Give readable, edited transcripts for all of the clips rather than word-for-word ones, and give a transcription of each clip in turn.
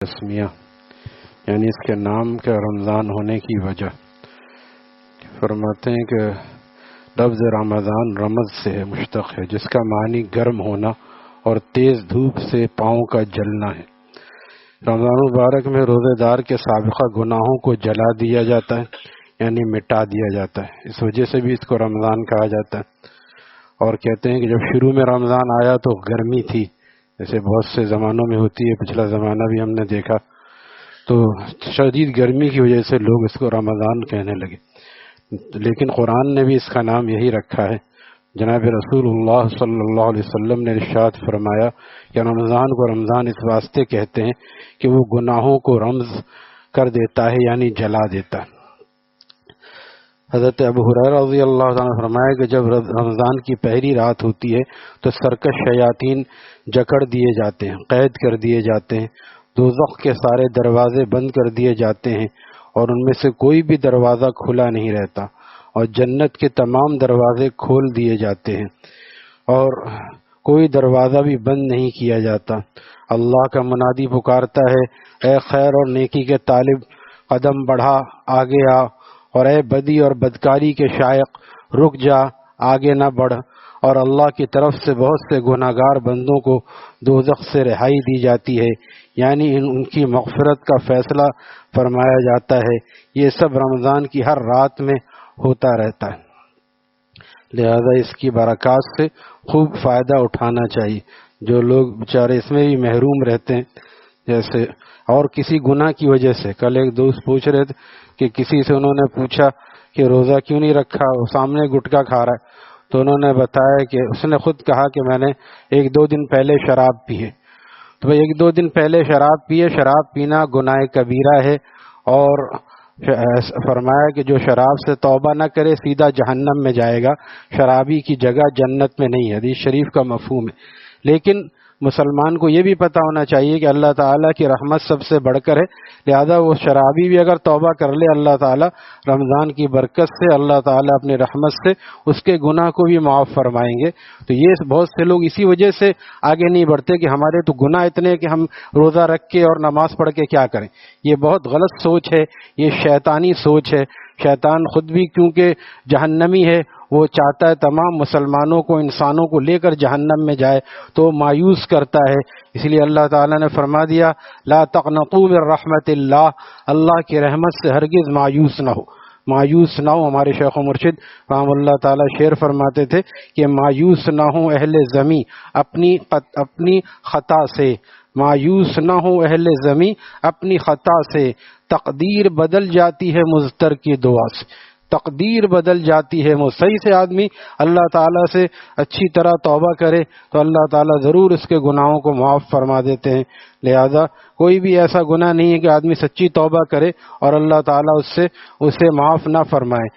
تسمیہ یعنی اس کے نام کا رمضان ہونے کی وجہ فرماتے ہیں کہ لفظ رمضان رمض سے مشتق ہے جس کا معنی گرم ہونا اور تیز دھوپ سے پاؤں کا جلنا ہے۔ رمضان مبارک میں روزے دار کے سابقہ گناہوں کو جلا دیا جاتا ہے یعنی مٹا دیا جاتا ہے، اس وجہ سے بھی اس کو رمضان کہا جاتا ہے۔ اور کہتے ہیں کہ جب شروع میں رمضان آیا تو گرمی تھی، جیسے بہت سے زمانوں میں ہوتی ہے، پچھلا زمانہ بھی ہم نے دیکھا، تو شدید گرمی کی وجہ سے لوگ اس کو رمضان کہنے لگے، لیکن قرآن نے بھی اس کا نام یہی رکھا ہے۔ جناب رسول اللہ صلی اللہ علیہ وسلم نے ارشاد فرمایا کہ رمضان کو رمضان اس واسطے کہتے ہیں کہ وہ گناہوں کو رمز کر دیتا ہے یعنی جلا دیتا ہے۔ حضرت ابو ہریرہ رضی اللہ عنہ فرمایا کہ جب رمضان کی پہلی رات ہوتی ہے تو سرکش شیاطین جکڑ دیے جاتے ہیں، قید کر دیے جاتے ہیں، دوزخ کے سارے دروازے بند کر دیے جاتے ہیں اور ان میں سے کوئی بھی دروازہ کھلا نہیں رہتا، اور جنت کے تمام دروازے کھول دیے جاتے ہیں اور کوئی دروازہ بھی بند نہیں کیا جاتا۔ اللہ کا منادی پکارتا ہے، اے خیر اور نیکی کے طالب، قدم بڑھا، آگے آ، اور اے بدی اور بدکاری کے شائق، رک جا، آگے نہ بڑھ۔ اور اللہ کی طرف سے بہت سے گناہگار بندوں کو دوزخ سے رہائی دی جاتی ہے، یعنی ان کی مغفرت کا فیصلہ فرمایا جاتا ہے۔ یہ سب رمضان کی ہر رات میں ہوتا رہتا ہے، لہذا اس کی برکات سے خوب فائدہ اٹھانا چاہیے۔ جو لوگ بیچارے اس میں بھی محروم رہتے ہیں، جیسے اور کسی گناہ کی وجہ سے، کل ایک دوست پوچھ رہے تھے کہ کسی سے انہوں نے پوچھا کہ روزہ کیوں نہیں رکھا، وہ سامنے گٹکا کھا رہا ہے، تو انہوں نے بتایا کہ اس نے خود کہا کہ میں نے 1-2 دن پہلے شراب پی ہے۔ تو 1-2 دن پہلے شراب پیے، شراب پینا گناہ کبیرہ ہے، اور فرمایا کہ جو شراب سے توبہ نہ کرے سیدھا جہنم میں جائے گا، شرابی کی جگہ جنت میں نہیں ہے، حدیث شریف کا مفہوم ہے۔ لیکن مسلمان کو یہ بھی پتہ ہونا چاہیے کہ اللہ تعالیٰ کی رحمت سب سے بڑھ کر ہے، لہذا وہ شرابی بھی اگر توبہ کر لے، اللہ تعالیٰ رمضان کی برکت سے، اللہ تعالیٰ اپنی رحمت سے اس کے گناہ کو بھی معاف فرمائیں گے۔ تو یہ بہت سے لوگ اسی وجہ سے آگے نہیں بڑھتے کہ ہمارے تو گناہ اتنے کہ ہم روزہ رکھ کے اور نماز پڑھ کے کیا کریں۔ یہ بہت غلط سوچ ہے، یہ شیطانی سوچ ہے۔ شیطان خود بھی کیونکہ جہنمی ہے، وہ چاہتا ہے تمام مسلمانوں کو، انسانوں کو لے کر جہنم میں جائے، تو مایوس کرتا ہے۔ اس لیے اللہ تعالیٰ نے فرما دیا، لا تقنطوا من رحمت اللہ، اللہ کی رحمت سے ہرگز مایوس نہ ہو، مایوس نہ ہو۔ ہمارے شیخ و مرشد رحمہ اللہ تعالیٰ شعر فرماتے تھے کہ مایوس نہ ہوں اہل زمیں اپنی خطا سے، مایوس نہ ہوں اہل زمیں اپنی خطا سے، تقدیر بدل جاتی ہے مضطر کی دعا سے، تقدیر بدل جاتی ہے۔ وہ صحیح سے آدمی اللہ تعالیٰ سے اچھی طرح توبہ کرے تو اللہ تعالیٰ ضرور اس کے گناہوں کو معاف فرما دیتے ہیں۔ لہذا کوئی بھی ایسا گناہ نہیں ہے کہ آدمی سچی توبہ کرے اور اللہ تعالیٰ اسے معاف نہ فرمائے۔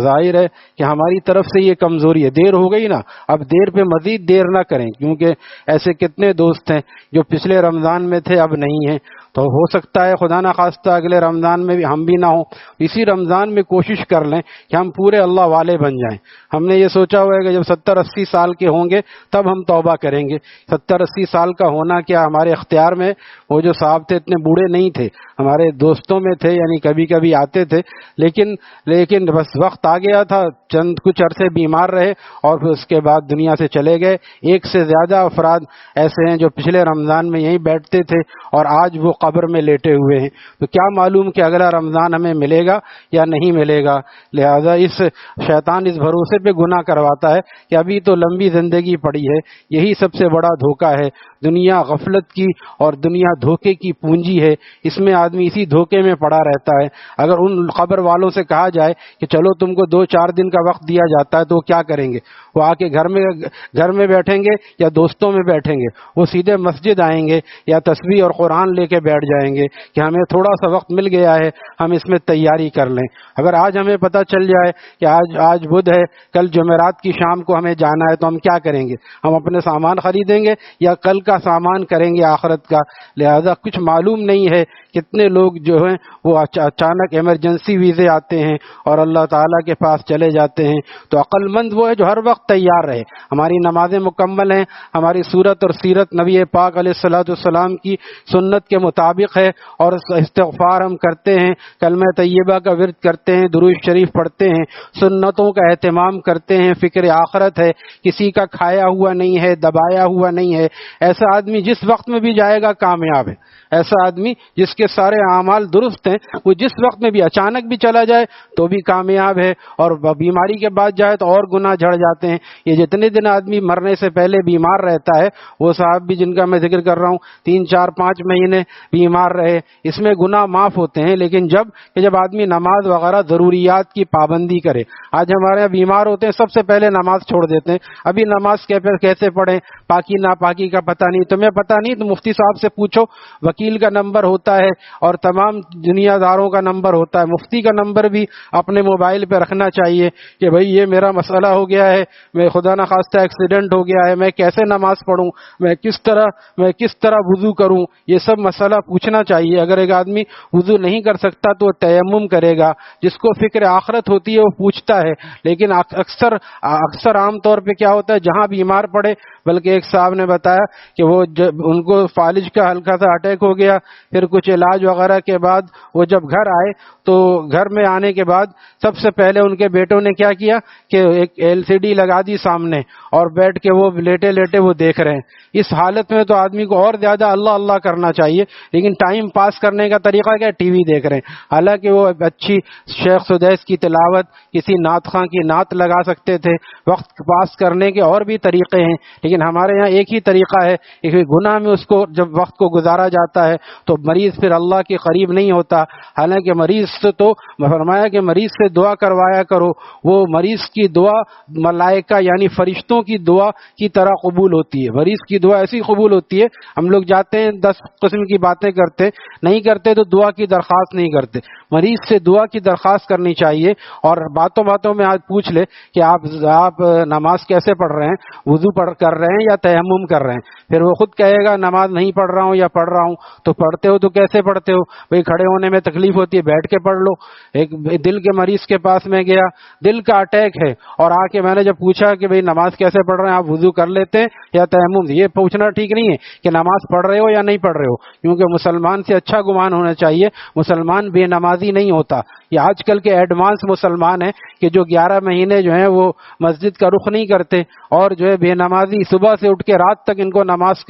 ظاہر ہے کہ ہماری طرف سے یہ کمزوری ہے، دیر ہو گئی نا، اب دیر پہ مزید دیر نہ کریں، کیونکہ ایسے کتنے دوست ہیں جو پچھلے رمضان میں تھے اب نہیں ہیں، تو ہو سکتا ہے خدا نہ خواستہ اگلے رمضان میں بھی ہم بھی نہ ہوں۔ اسی رمضان میں کوشش کر لیں کہ ہم پورے اللہ والے بن جائیں۔ ہم نے یہ سوچا ہوا ہے کہ جب 70-80 سال کے ہوں گے تب ہم توبہ کریں گے۔ 70-80 سال کا ہونا کیا ہمارے اختیار میں؟ وہ جو صاحب تھے اتنے بوڑھے نہیں تھے، ہمارے دوستوں میں تھے، یعنی کبھی کبھی آتے تھے، لیکن بس وقت آ گیا تھا، چند کچھ عرصے بیمار رہے اور پھر اس کے بعد دنیا سے چلے گئے۔ ایک سے زیادہ افراد ایسے ہیں جو پچھلے رمضان میں یہیں بیٹھتے تھے اور آج وہ قبر میں لیٹے ہوئے ہیں، تو کیا معلوم کہ اگلا رمضان ہمیں ملے گا یا نہیں ملے گا۔ لہذا اس شیطان اس بھروسے پہ گناہ کرواتا ہے کہ ابھی تو لمبی زندگی پڑی ہے، یہی سب سے بڑا دھوکہ ہے۔ دنیا غفلت کی اور دنیا دھوکے کی پونجی ہے، اس میں آدمی اسی دھوکے میں پڑا رہتا ہے۔ اگر ان قبر والوں سے کہا جائے کہ چلو تم کو 2-4 دن کا وقت دیا جاتا ہے تو وہ کیا کریں گے؟ وہ آ کے گھر میں بیٹھیں گے یا دوستوں میں بیٹھیں گے؟ وہ سیدھے مسجد آئیں گے یا تسبیح اور قرآن لے کے بیٹھ جائیں گے کہ ہمیں تھوڑا سا وقت مل گیا ہے، ہم اس میں تیاری کر لیں۔ اگر آج ہمیں پتہ چل جائے کہ آج بدھ ہے، کل جمعرات کی شام کو ہمیں جانا ہے، تو ہم کیا کریں گے؟ ہم اپنے سامان خریدیں گے یا کل کا کا سامان کریں گے آخرت کا. لہذا کچھ معلوم نہیں ہے کتنے لوگ جو ہیں وہ اچانک ایمرجنسی ویزے آتے ہیں اور اللہ تعالیٰ کے پاس چلے جاتے ہیں. تو عقل مند وہ ہے جو ہر وقت تیار رہے. ہماری نمازیں مکمل ہیں, ہماری صورت اور سیرت نبی پاک علیہ الصلوۃ والسلام کی سنت کے مطابق ہے, اور استغفار ہم کرتے ہیں, کلمہ طیبہ کا ورد کرتے ہیں, درود شریف پڑھتے ہیں, سنتوں کا اہتمام کرتے ہیں, فکر آخرت ہے, کسی کا کھایا ہوا نہیں ہے, دبایا ہوا نہیں ہے. ایسا آدمی جس وقت میں بھی جائے گا کامیاب ہے. ایسا آدمی جس کے سارے اعمال درست ہیں وہ جس وقت میں بھی اچانک بھی چلا جائے تو بھی کامیاب ہے, اور بیماری کے بعد جائے تو اور گناہ جھڑ جاتے ہیں. یہ جتنے دن آدمی مرنے سے پہلے بیمار رہتا ہے, وہ صاحب بھی جن کا میں ذکر کر رہا ہوں 3 4 5 مہینے بیمار رہے, اس میں گناہ معاف ہوتے ہیں. لیکن جب آدمی نماز وغیرہ ضروریات کی پابندی کرے. آج ہمارے یہاں بیمار ہوتے ہیں سب سے پہلے نماز چھوڑ دیتے ہیں. ابھی نماز کیسے پڑھیں, پاکی ناپاکی کا پتہ نہیں, تمہیں پتہ نہیں تو مفتی صاحب سے پوچھو. وکیل کا نمبر ہوتا ہے اور تمام دنیا داروں کا نمبر ہوتا ہے. مفتی کا نمبر بھی اپنے موبائل پہ رکھنا چاہیے کہ بھئی یہ میرا مسئلہ ہو گیا ہے, میں خدا نخواستہ ایکسیڈنٹ ہو گیا ہے, میں کیسے نماز پڑھوں, میں کس طرح وضو کروں, یہ سب مسئلہ پوچھنا چاہیے. اگر ایک آدمی وضو نہیں کر سکتا تو وہ تیمم کرے گا. جس کو فکر آخرت ہوتی ہے وہ پوچھتا ہے. لیکن اکثر عام طور پہ کیا ہوتا ہے, جہاں بیمار پڑے, بلکہ ایک صاحب نے بتایا کہ وہ ان کو فالج کا ہلکا سا اٹیک ہو گیا, پھر کچھ علاج وغیرہ کے بعد وہ جب گھر آئے تو گھر میں آنے کے بعد سب سے پہلے ان کے بیٹوں نے کیا کیا کہ ایک LCD لگا دی سامنے اور بیٹھ کے وہ لیٹے وہ دیکھ رہے ہیں. اس حالت میں تو آدمی کو اور زیادہ اللہ اللہ کرنا چاہیے, لیکن ٹائم پاس کرنے کا طریقہ کیا, ٹی وی دیکھ رہے ہیں. حالانکہ وہ اچھی شیخ سدیس کی تلاوت, کسی نعت خواں کی نعت لگا سکتے تھے. وقت پاس کرنے کے اور بھی طریقے ہیں, لیکن ہمارے یہاں ایک ہی طریقہ ہے کہ گناہ میں اس کو جب وقت کو گزارا جاتا ہے تو مریض پھر اللہ کے قریب نہیں ہوتا. حالانکہ مریض سے تو فرمایا کہ مریض سے دعا کروایا کرو, وہ مریض کی دعا ملائکہ یعنی فرشتوں کی دعا کی طرح قبول ہوتی ہے. مریض کی دعا ایسی قبول ہوتی ہے, ہم لوگ جاتے ہیں 10 قسم کی باتیں کرتے, نہیں کرتے تو دعا کی درخواست نہیں کرتے. مریض سے دعا کی درخواست کرنی چاہیے. اور باتوں میں آج پوچھ لے کہ آپ نماز کیسے پڑھ رہے ہیں, وضو کر رہے ہیں یا تیمم کر رہے ہیں. پھر وہ خود کہے گا نماز نہیں پڑھ رہا ہوں یا پڑھ رہا ہوں. تو پڑھتے ہو تو کیسے پڑھتے ہو, بھئی کھڑے ہونے میں تکلیف ہوتی ہے, بیٹھ کے پڑھ لو. ایک دل کے مریض کے پاس میں گیا, دل کا اٹیک ہے, اور آ کے میں نے جب پوچھا کہ بھئی نماز کیسے پڑھ رہے ہیں, آپ وضو کر لیتے ہیں یا تیمم. یہ پوچھنا ٹھیک نہیں ہے کہ نماز پڑھ رہے ہو یا نہیں پڑھ رہے ہو, کیونکہ مسلمان سے اچھا گمان ہونا چاہیے. مسلمان بے نمازی نہیں ہوتا. یہ آج کل کے ایڈوانس مسلمان ہیں کہ جو 11 مہینے جو ہیں وہ مسجد کا رخ نہیں کرتے, اور جو ہے بے نمازی, صبح سے اٹھ کے رات تک ان کو نماز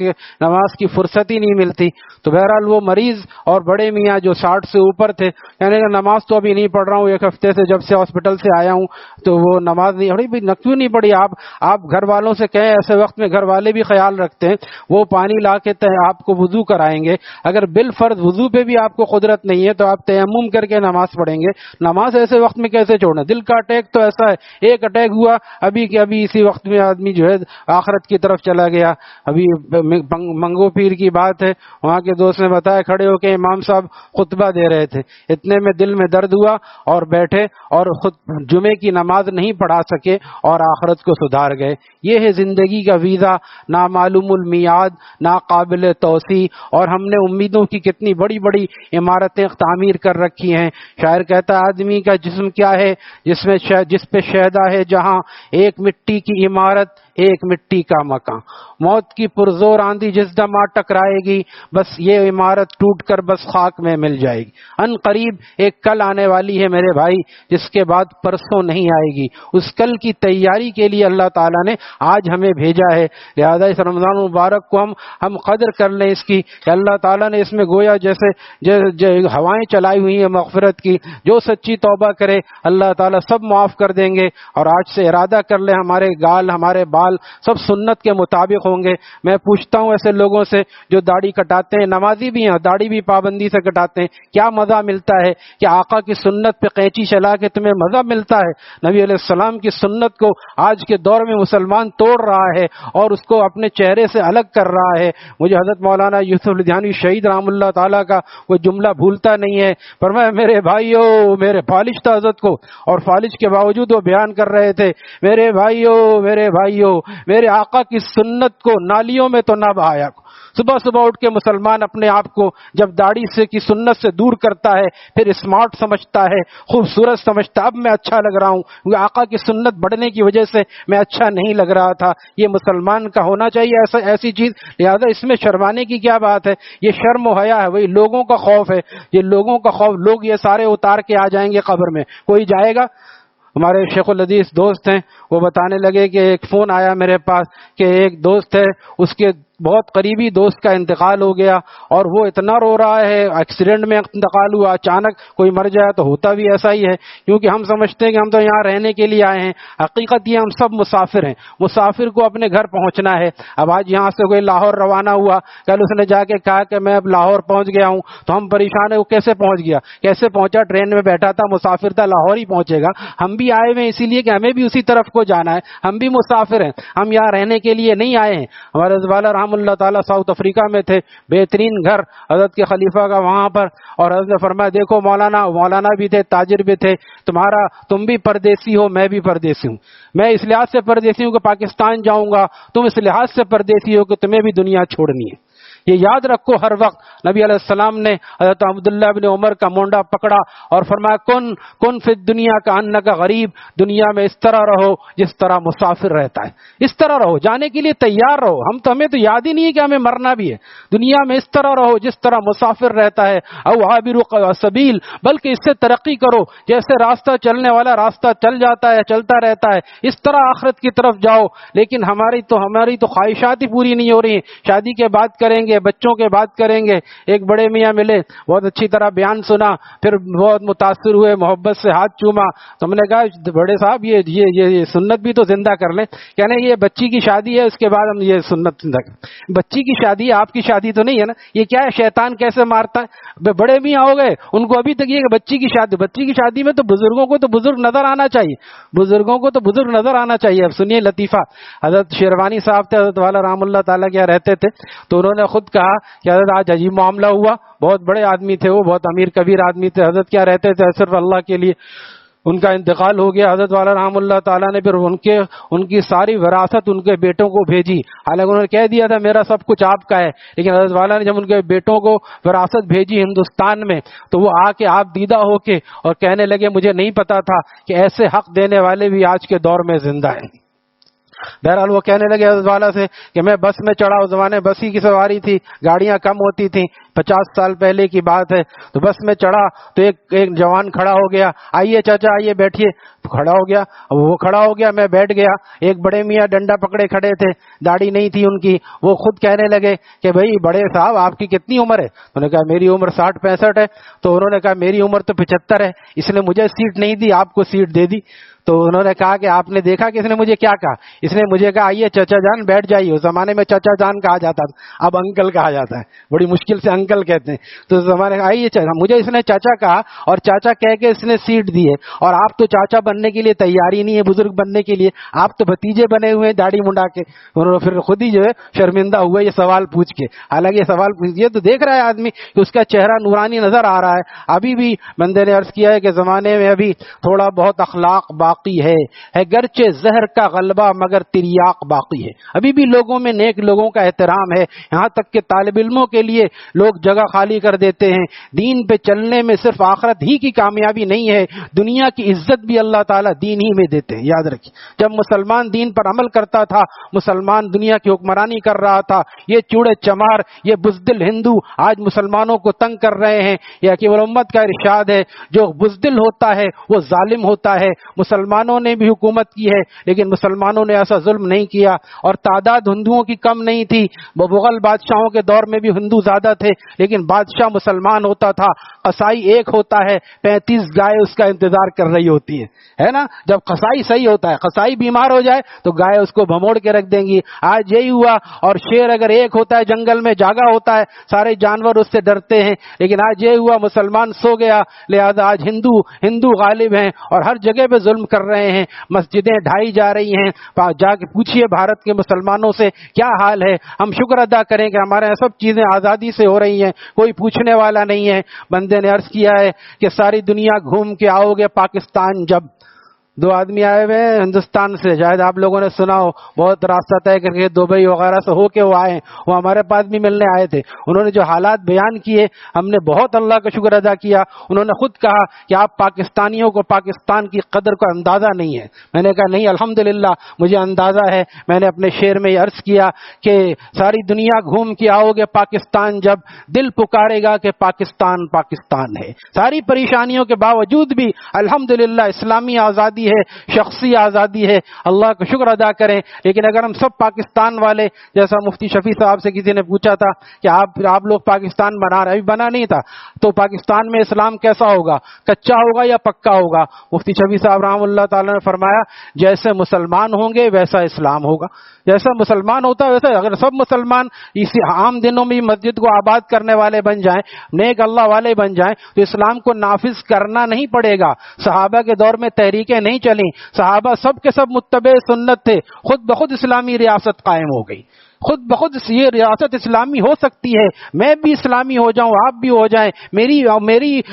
کی فرصت ہی نہیں ملتی. تو بہرحال وہ مریض اور بڑے میاں جو 60 سے اوپر تھے, یعنی کہ نماز تو ابھی نہیں پڑھ رہا ہوں, 1 ہفتے سے جب سے ہاسپٹل سے آیا ہوں تو وہ نماز نہیں پڑھی. کیوں نہیں پڑھی؟ آپ گھر والوں سے کہیں, ایسے وقت میں گھر والے بھی خیال رکھتے ہیں, وہ پانی لا کے آپ کو وضو کرائیں گے. اگر بالفرض وضو پہ بھی آپ کو قدرت نہیں ہے تو آپ تیمم کر کے نماز پڑھیں گے. نماز ایسے وقت میں کیسے چھوڑنا؟ دل کا اٹیک تو ایسا ہے, ایک اٹیک ہوا ابھی کہ ابھی اسی وقت میں آدمی جو ہے آخرت کی طرف چلا گیا. ابھی منگو پیر کی بات ہے, وہاں کے دوست نے بتایا کھڑے ہو کے امام صاحب خطبہ دے رہے تھے, اتنے میں دل میں درد ہوا اور بیٹھے اور خود جمعے کی نماز نہیں پڑھا سکے اور آخرت کو سدھار گئے. یہ ہے زندگی کا ویزا, نامعلوم المیعاد, ناقابل توسیع. اور ہم نے امیدوں کی کتنی بڑی بڑی عمارتیں تعمیر کر رکھی ہیں. شاعر کہتا ہے آدمی کا جسم کیا ہے جس پہ شہدا ہے جہاں, ایک مٹی کی عمارت ایک مٹی کا مکان. موت کی پرزور آندھی جس دم آ ٹکرائے گی, بس یہ عمارت ٹوٹ کر بس خاک میں مل جائے گی. ان قریب ایک کل آنے والی ہے میرے بھائی, جس کے بعد پرسوں نہیں آئے گی. اس کل کی تیاری کے لیے اللہ تعالیٰ نے آج ہمیں بھیجا ہے. لہذا اس رمضان مبارک کو ہم قدر کر لیں اس کی کہ اللہ تعالیٰ نے اس میں گویا جیسے ہوائیں چلائی ہوئی ہیں مغفرت کی. جو سچی توبہ کرے اللہ تعالیٰ سب معاف کر دیں گے. اور آج سے ارادہ کر لیں ہمارے گال ہمارے بال سب سنت کے مطابق ہوں گے. میں پوچھتا ہوں ایسے لوگوں سے جو داڑھی کٹاتے ہیں, نمازی بھی ہیں, داڑھی بھی پابندی سے کٹاتے ہیں, کیا مزہ ملتا ہے کہ آقا کی سنت پہ قینچی چلا کے تمہیں مزہ ملتا ہے؟ نبی علیہ السلام کی سنت کو آج کے دور میں مسلمان توڑ رہا ہے اور اس کو اپنے چہرے سے الگ کر رہا ہے. مجھے حضرت مولانا یوسف لدھیانوی شہید رحم اللہ تعالیٰ کا وہ جملہ بھولتا نہیں ہے. فرمایا میرے بھائیو, میرے فالج تھا حضرت کو, اور فالج کے باوجود وہ بیان کر رہے تھے, میرے بھائیو ہو، میرے آقا کی سنت کو نالیوں میں تو نہ بہایا کرو۔ صبح صبح اٹھ کے مسلمان اپنے آپ کو جب داڑھی سے کی سنت سے دور کرتا ہے، پھر اسمارٹ سمجھتا ہے، خوبصورت سمجھتا ہے، اب میں اچھا لگ رہا ہوں کیونکہ آقا کی سنت بڑھنے کی وجہ سے میں اچھا نہیں لگ رہا تھا۔ یہ مسلمان کا ہونا چاہیے ایسی چیز، لہذا اس میں شرمانے کی کیا بات ہے؟ یہ شرم و حیا ہے، وہی لوگوں کا خوف ہے، یہ لوگوں کا خوف، لوگ یہ سارے اتار کے آ جائیں گے قبر میں، کوئی جائے گا؟ ہمارے شیخ الحدیث دوست ہیں، وہ بتانے لگے کہ ایک فون آیا میرے پاس کہ ایک دوست ہے، اس کے بہت قریبی دوست کا انتقال ہو گیا اور وہ اتنا رو رہا ہے، ایکسیڈنٹ میں انتقال ہوا، اچانک کوئی مر جائے تو ہوتا بھی ایسا ہی ہے، کیونکہ ہم سمجھتے ہیں کہ ہم تو یہاں رہنے کے لیے آئے ہیں، حقیقت یہ ہم سب مسافر ہیں، مسافر کو اپنے گھر پہنچنا ہے۔ اب آج یہاں سے کوئی لاہور روانہ ہوا، کل اس نے جا کے کہا کہ میں اب لاہور پہنچ گیا ہوں، تو ہم پریشان ہیں وہ کیسے پہنچ گیا، کیسے پہنچا؟ ٹرین میں بیٹھا تھا، مسافر تھا، لاہور ہی پہنچے گا۔ ہم بھی آئے ہوئے اسی لیے کہ ہمیں بھی اسی طرف کو جانا ہے، ہم بھی مسافر ہیں، ہم یہاں رہنے کے لیے نہیں آئے ہیں۔ ہمارے حضرت والا رحم اللہ تعالیٰ ساؤتھ افریقہ میں تھے، بہترین گھر حضرت کے خلیفہ کا وہاں پر، اور حضرت نے فرمایا دیکھو مولانا بھی تھے، تاجر بھی تھے، تم بھی پردیسی ہو، میں بھی پردیسی ہوں، میں اس لحاظ سے پردیسی ہوں کہ پاکستان جاؤں گا، تم اس لحاظ سے پردیسی ہو کہ تمہیں بھی دنیا چھوڑنی ہے۔ یہ یاد رکھو ہر وقت۔ نبی علیہ السلام نے حضرت عبداللہ بن عمر کا مونڈا پکڑا اور فرمایا کن فی الدنیا کا انک غریب، دنیا میں اس طرح رہو جس طرح مسافر رہتا ہے، اس طرح رہو، جانے کے لیے تیار رہو۔ ہمیں تو یاد ہی نہیں ہے کہ ہمیں مرنا بھی ہے، دنیا میں اس طرح رہو جس طرح مسافر رہتا ہے، او عابر سبیل، بلکہ اس سے ترقی کرو، جیسے راستہ چلنے والا راستہ چل جاتا ہے، چلتا رہتا ہے، اس طرح آخرت کی طرف جاؤ۔ لیکن ہماری تو خواہشات ہی پوری نہیں ہو رہی ہیں، شادی کے بعد کریں گے، بچوں کے بات کریں گے۔ ایک بڑے میاں ملے، بہت اچھی طرح بیان سنا، پھر بہت متاثر ہوئے، محبت سے ہاتھ چوما، تو ہم نے کہا بڑے صاحب یہ سنت بھی تو زندہ کر لیں۔ کہنے یہ بچی کی شادی ہے، اس کے بعد ہم یہ سنت زندہ کریں۔ بچی کی شادی ہے، آپ کی شادی تو نہیں ہے نا، یہ کیا ہے؟ شیطان کیسے مارتا ہے؟ بڑے میاں ہو گئے، ان کو ابھی تک یہ کہ بچی کی شادی میں تو بزرگوں کو تو بزرگ نظر آنا چاہیے، بزرگوں کو تو بزرگ نظر آنا چاہیے۔ اب سنیے لطیفہ، حضرت شیروانی صاحب تھے، حضرت والا رحم اللہ تعالیٰ کیا رہتے تھے، تو انہوں نے خود کہا کہ حضرت آج عجیب معاملہ ہوا، بہت بڑے آدمی تھے وہ، بہت امیر کبیر آدمی تھے، حضرت کیا رہتے تھے صرف اللہ کے لیے، ان کا انتقال ہو گیا۔ حضرت والا رحم اللہ تعالیٰ نے پھر ان کی ساری وراثت ان کے بیٹوں کو بھیجی، حالانکہ انہوں نے کہہ دیا تھا میرا سب کچھ آپ کا ہے، لیکن حضرت والا نے جب ان کے بیٹوں کو وراثت بھیجی ہندوستان میں، تو وہ آ کے آپ دیدہ ہو کے اور کہنے لگے مجھے نہیں پتا تھا کہ ایسے حق دینے والے بھی آج کے دور میں زندہ ہیں۔ بہرحال وہ کہنے لگے حضرت والا سے کہ میں بس میں چڑھا، اس زمانے بس ہی کی سواری تھی، گاڑیاں کم ہوتی تھیں، 50 سال پہلے کی بات ہے، تو بس میں چڑھا تو ایک جوان کھڑا ہو گیا، آئیے چاچا آئیے بیٹھیے، کھڑا ہو گیا، وہ کھڑا ہو گیا، میں بیٹھ گیا۔ ایک بڑے میاں ڈنڈا پکڑے کھڑے تھے، داڑھی نہیں تھی ان کی، وہ خود کہنے لگے کہ بھائی بڑے صاحب آپ کی کتنی عمر ہے؟ انہوں نے کہا میری عمر 60-65 ہے۔ تو انہوں نے کہا میری عمر تو 75 ہے، اس نے مجھے سیٹ نہیں دی، آپ کو سیٹ دے دی۔ تو انہوں نے کہا کہ آپ نے دیکھا کہ اس نے مجھے کیا کہا؟ اس نے مجھے کہا آئیے چچا جان بیٹھ جائیے۔ اس زمانے میں چچا جان کہا جاتا تھا، اب انکل کہا جاتا ہے، بڑی مشکل سے انکل کہتے ہیں۔ تو اس زمانے میں آئیے چچا، مجھے اس نے چاچا کہا اور چاچا کہہ کے اس نے سیٹ دی ہے، اور آپ تو چاچا بننے کے لیے تیاری نہیں ہے، بزرگ بننے کے لیے آپ تو بھتیجے بنے ہوئے ہیں داڑھی منڈا کے۔ انہوں نے پھر خود ہی جو ہے شرمندہ ہوئے یہ سوال پوچھ کے، حالانکہ یہ سوال یہ تو دیکھ رہا ہے آدمی کہ اس کا چہرہ نورانی نظر آ رہا ہے۔ ابھی بھی بندے نے عرض کیا ہے کہ زمانے میں ابھی تھوڑا بہت اخلاق باقی ہے گرچہ زہر کا غلبہ مگر تریاق باقی ہے، ابھی بھی لوگوں میں نیک لوگوں کا احترام ہے، یہاں تک کہ طالب علموں کے لیے لوگ جگہ خالی کر دیتے ہیں۔ دین پہ چلنے میں صرف آخرت ہی کی کامیابی نہیں ہے، دنیا کی عزت بھی اللہ تعالیٰ دین ہی میں دیتے ہیں، یاد رکھیں۔ جب مسلمان دین پر عمل کرتا تھا، مسلمان دنیا کی حکمرانی کر رہا تھا، یہ چوڑے چمار، یہ بزدل ہندو آج مسلمانوں کو تنگ کر رہے ہیں۔ یہ حکیم الامت کا ارشاد ہے جو بزدل ہوتا ہے وہ ظالم ہوتا ہے۔ مسلمانوں نے بھی حکومت کی ہے لیکن مسلمانوں نے ایسا ظلم نہیں کیا، اور تعداد ہندوؤں کی کم نہیں تھی، مغل بادشاہوں کے دور میں بھی ہندو زیادہ تھے لیکن بادشاہ مسلمان ہوتا تھا۔ قصائی ایک ہوتا ہے، 35 گائے اس کا انتظار کر رہی ہوتی ہے نا۔ جب قصائی صحیح ہوتا ہے، قصائی بیمار ہو جائے تو گائے اس کو بھموڑ کے رکھ دیں گی۔ آج یہی ہوا، اور شیر اگر ایک ہوتا ہے جنگل میں جاگا ہوتا ہے، سارے جانور اس سے ڈرتے ہیں، لیکن آج یہ ہوا مسلمان سو گیا، لہذا آج ہندو غالب ہیں اور ہر جگہ پہ ظلم کر رہے ہیں، مسجدیں ڈھائی جا رہی ہیں۔ جا کے پوچھئے بھارت کے مسلمانوں سے کیا حال ہے۔ ہم شکر ادا کریں کہ ہمارے یہاں سب چیزیں آزادی سے ہو رہی ہیں، کوئی پوچھنے والا نہیں ہے۔ بندے نے عرض کیا ہے کہ ساری دنیا گھوم کے آؤ گے پاکستان جب دو آدمی آئے ہوئے ہیں ہندوستان سے، شاید آپ لوگوں نے سنا ہو، بہت راستہ طے کر کے دبئی وغیرہ سے ہو کے وہ آئے، وہ ہمارے پاس بھی ملنے آئے تھے۔ انہوں نے جو حالات بیان کیے ہم نے بہت اللہ کا شکر ادا کیا۔ انہوں نے خود کہا کہ آپ پاکستانیوں کو پاکستان کی قدر کا اندازہ نہیں ہے۔ میں نے کہا نہیں الحمدللہ مجھے اندازہ ہے۔ میں نے اپنے شعر میں عرض کیا کہ ساری دنیا گھوم کے آؤ گے پاکستان، جب دل پکارے گا کہ پاکستان پاکستان ہے۔ ساری پریشانیوں کے باوجود بھی الحمدللہ اسلامی آزادی ہے، شخصی آزادی ہے، اللہ کا شکر ادا کریں۔ لیکن اگر ہم سب پاکستان والے، جیسا مفتی شفیع صاحب سے کسی نے پوچھا تھا کہ آپ لوگ پاکستان بنا رہے، ابھی بنا نہیں تھا، تو پاکستان میں اسلام کیسا ہوگا، کچا ہوگا یا پکا ہوگا؟ مفتی شفیع صاحب رحمہ اللہ تعالی نے فرمایا جیسے مسلمان ہوں گے ویسا اسلام ہوگا۔ جیسا مسلمان ہوتا ہے ویسا، اگر سب مسلمان اسی عام دنوں میں مسجد کو آباد کرنے والے بن جائیں، نیک اللہ والے بن جائیں، تو اسلام کو نافذ کرنا نہیں پڑے گا۔ صحابہ کے دور میں تحریکیں نہیں چلیں، صحابہ سب کے سب متبع سنت تھے، خود بخود اسلامی ریاست قائم ہو گئی، خود بخود یہ ریاست اسلامی ہو سکتی ہے۔ میں بھی اسلامی ہو جاؤں، آپ بھی ہو جائیں، میری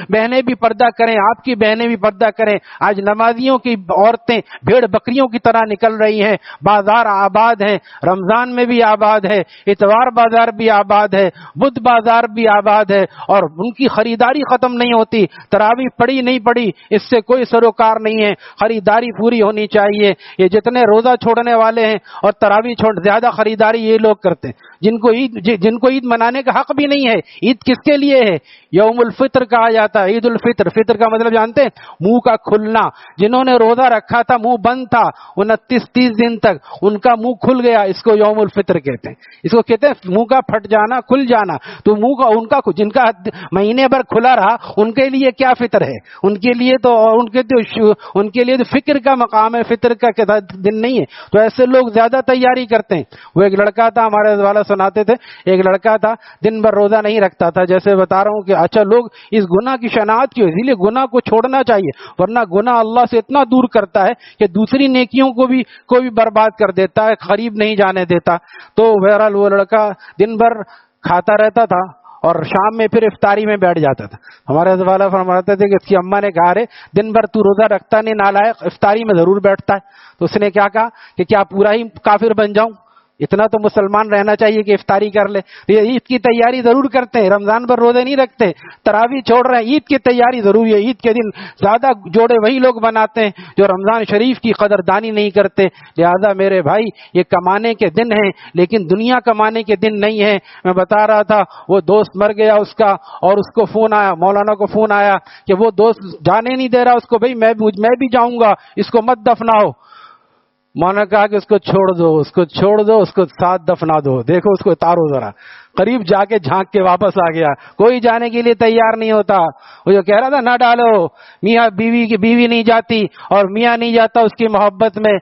بہنیں بھی پردہ کریں، آپ کی بہنیں بھی پردہ کریں۔ آج نمازیوں کی عورتیں بھیڑ بکریوں کی طرح نکل رہی ہیں، بازار آباد ہیں، رمضان میں بھی آباد ہے، اتوار بازار بھی آباد ہے، بدھ بازار بھی آباد ہے، اور ان کی خریداری ختم نہیں ہوتی۔ تراویح پڑی نہیں پڑی اس سے کوئی سروکار نہیں ہے، خریداری پوری ہونی چاہیے۔ یہ جتنے روزہ چھوڑنے والے ہیں اور تراویح چھوڑ، زیادہ خریداری یہ لوگ کرتے ہیں جن کو عید منانے کا حق بھی نہیں ہے۔ عید کس کے لیے ہے؟ یوم الفطر کہا جاتا ہے، عید الفطر، فطر کا مطلب جانتے ہیں؟ منہ کا کھلنا۔ جنہوں نے روزہ رکھا تھا منہ بند تھا 29-30 دن تک، ان کا منہ کھل گیا، اس کو یوم الفطر کہتے ہیں۔ اس کو کہتے ہیں منہ کا پھٹ جانا، کھل جانا۔ تو منہ کا ان کا جن کا مہینے بھر کھلا رہا ان کے لیے کیا فطر ہے؟ ان کے لیے تو فکر کا مقام ہے، فطر کا دن نہیں ہے۔ تو ایسے لوگ زیادہ تیاری کرتے ہیں۔ وہ ایک لڑکا تھا، ہمارے والا سناتے تھے، ایک لڑکا تھا دن بھر روزہ نہیں رکھتا تھا، جیسے بتا رہا ہوں کہ اچھا لوگ اس گناہ کی شناعت کیوں؟ اسی لیے گناہ کو چھوڑنا چاہیے، ورنہ گناہ اللہ سے اتنا دور کرتا ہے کہ دوسری نیکیوں کو بھی کوئی برباد کر دیتا ہے، قریب نہیں جانے دیتا۔ تو بہرحال وہ لڑکا دن بھر کھاتا رہتا تھا اور شام میں پھر افطاری میں بیٹھ جاتا تھا۔ ہمارے والا فرماتے تھے کہ اس کی اماں نے کہا رے دن بھر تو روزہ رکھتا نہیں نالائق، افطاری میں ضرور بیٹھتا ہے۔ تو اس نے کیا کہا کہ کیا پورا ہی کافر بن جاؤں؟ اتنا تو مسلمان رہنا چاہیے کہ افطاری کر لے۔ یہ عید کی تیاری ضرور کرتے ہیں، رمضان پر روزے نہیں رکھتے، تراویح چھوڑ رہے ہیں، عید کی تیاری ضروری ہے۔ عید کے دن زیادہ جوڑے وہی لوگ بناتے ہیں جو رمضان شریف کی قدردانی نہیں کرتے۔ لہذا میرے بھائی یہ کمانے کے دن ہیں، لیکن دنیا کمانے کے دن نہیں ہے۔ میں بتا رہا تھا وہ دوست مر گیا اس کا، اور اس کو فون آیا، مولانا کو فون آیا کہ وہ دوست جانے نہیں دے رہا اس کو، بھائی میں بھی جاؤں گا، اس کو مت دفناؤ۔ مولانا کہا کہ اس کو چھوڑ دو، اس کو چھوڑ دو، اس کو ساتھ دفنا دو، دیکھو اس کو اتارو ذرا۔ قریب جا کے جھانک کے واپس آ گیا، کوئی جانے کے لیے تیار نہیں ہوتا۔ وہ جو کہہ رہا تھا نہ ڈالو، میاں بیوی نہیں جاتی اور میاں نہیں جاتا اس کی محبت میں،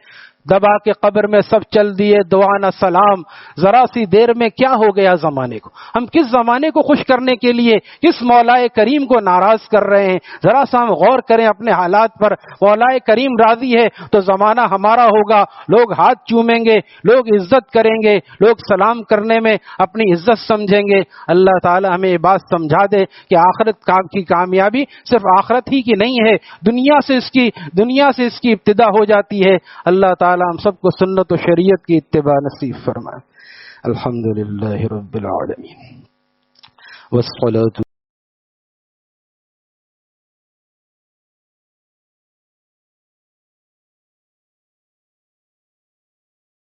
دبا کے قبر میں سب چل دیے دعا نہ سلام۔ ذرا سی دیر میں کیا ہو گیا زمانے کو؟ ہم کس زمانے کو خوش کرنے کے لیے کس مولا کریم کو ناراض کر رہے ہیں؟ ذرا سا ہم غور کریں اپنے حالات پر۔ مولا کریم راضی ہے تو زمانہ ہمارا ہوگا، لوگ ہاتھ چومیں گے، لوگ عزت کریں گے، لوگ سلام کرنے میں اپنی عزت سمجھیں گے۔ اللہ تعالی ہمیں یہ بات سمجھا دے کہ آخرت کی کامیابی صرف آخرت ہی کی نہیں ہے، دنیا سے اس کی ابتدا ہو جاتی ہے۔ اللہ تعالی ہم سب کو سنت و شریعت کی اتباع نصیب فرمائے۔ الحمدللہ رب العالمین والصلاة